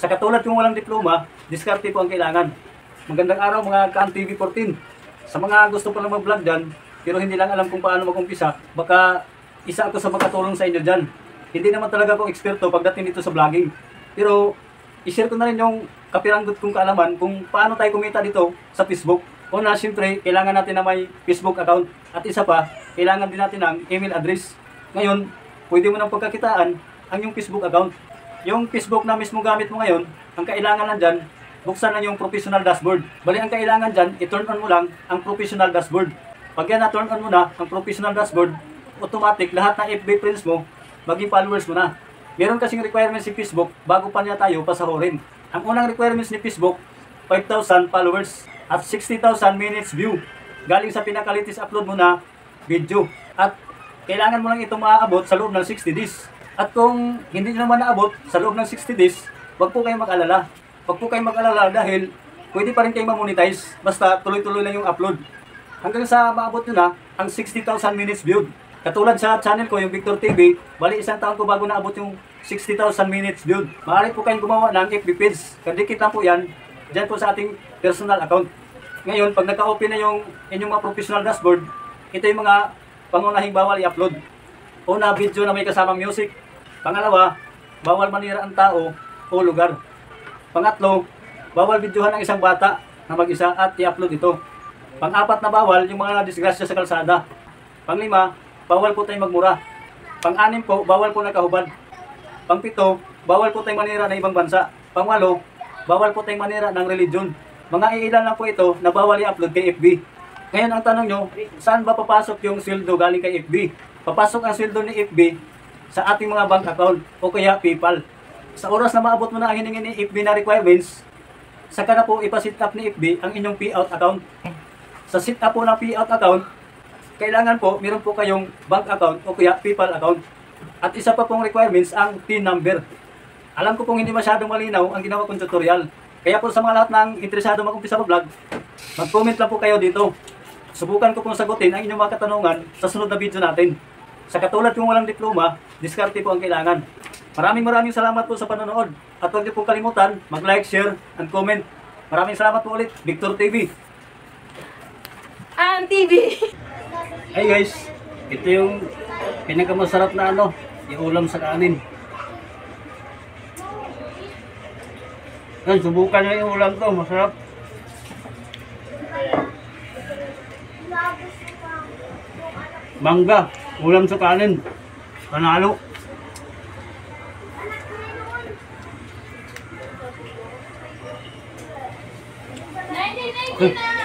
Sa katulad kung walang diploma, diskarte po ang kailangan. Magandang araw mga ka-TV14. Sa mga gusto pa lang mag-vlog dyan, pero hindi lang alam kung paano mag-umpisa, baka isa ako sa makatulong sa inyo dyan. Hindi naman talaga ako eksperto pagdating dito sa vlogging. Pero i-share ko na rin yung kapiranggot kong kaalaman kung paano tayo kumita dito sa Facebook. Una, siyempre, kailangan natin na may Facebook account. At isa pa, kailangan din natin ng email address. Ngayon, pwede mo nang pagkakitaan ang yung Facebook account. Yung Facebook na mismo gamit mo ngayon, ang kailangan lang dyan, buksan lang yung professional dashboard. Bali, ang kailangan dyan, i-turn on mo lang ang professional dashboard. Pag yan na-turn on mo na ang professional dashboard, automatic, lahat ng FB friends mo, maging followers mo na. Meron kasing requirements si Facebook bago pa niya tayo pasahurin. Ang unang requirements ni Facebook, 5,000 followers at 60,000 minutes view. Galing sa pinakalitis upload mo na video. At kailangan mo lang itong maaabot sa loob ng 60 days. At kung hindi nyo naman naabot sa loob ng 60 days, wag po kayong mag-alala. Wag po kayong mag-alala dahil pwede pa rin kayong ma-monetize basta tuloy-tuloy lang yung upload. Hanggang sa maabot nyo na ang 60,000 minutes viewed. Katulad sa channel ko, yung Victor TV, bali isang taon ko bago naabot yung 60,000 minutes viewed. Maaari po kayong gumawa ng FB page. Kadikit lang po yan, dyan po sa ating personal account. Ngayon, pag nagka-open na yung inyong mga professional dashboard, ito yung mga pangunahing bawal i-upload. Una, video na may kasamang music. Pangalawa, bawal manira ang tao o lugar. Pangatlo, bawal videohan ang isang bata na mag-isa at i-upload ito. Pang-apat na bawal, yung mga disgrasya sa kalsada. Panglima, bawal po tayong magmura. Pang-anim po, bawal po nagkahubad. Pang-pito, bawal po tayong manira ng ibang bansa. Pang-walo, bawal po tayong manira ng religion. Mga iilan lang po ito na bawal i-upload kay FB. Ngayon ang tanong nyo, saan ba papasok yung sweldo galing kay FB? Papasok ang sweldo ni FB sa ating mga bank account o kaya PayPal. Sa oras na maabot mo na ang hiningi ni FB na requirements, saka na po ipa-sit up ni FB ang inyong payout account. Sa sit up po ng payout account, kailangan po meron po kayong bank account o kaya PayPal account. At isa pa pong requirements ang TIN number. Alam ko pong hindi masyadong malinaw ang ginawa kong tutorial. Kaya po sa mga lahat ng interesado mag-umpisa sa vlog, mag-comment lang po kayo dito. Subukan ko pong sagutin ang inyong mga katanungan sa sunod na video natin. Sa katulad kung walang diploma, diskarte po ang kailangan. Maraming salamat po sa panonood. At huwag niyo pong kalimutan, mag-like, share, and comment. Maraming salamat po ulit, Victor TV. Ang TV! Hey guys, ito yung pinakamasarap na yung ulam sa kanin. Yan, subukan nyo yung ulam to, masarap. Mangga, ulam sa kanin. Panalo. Okay.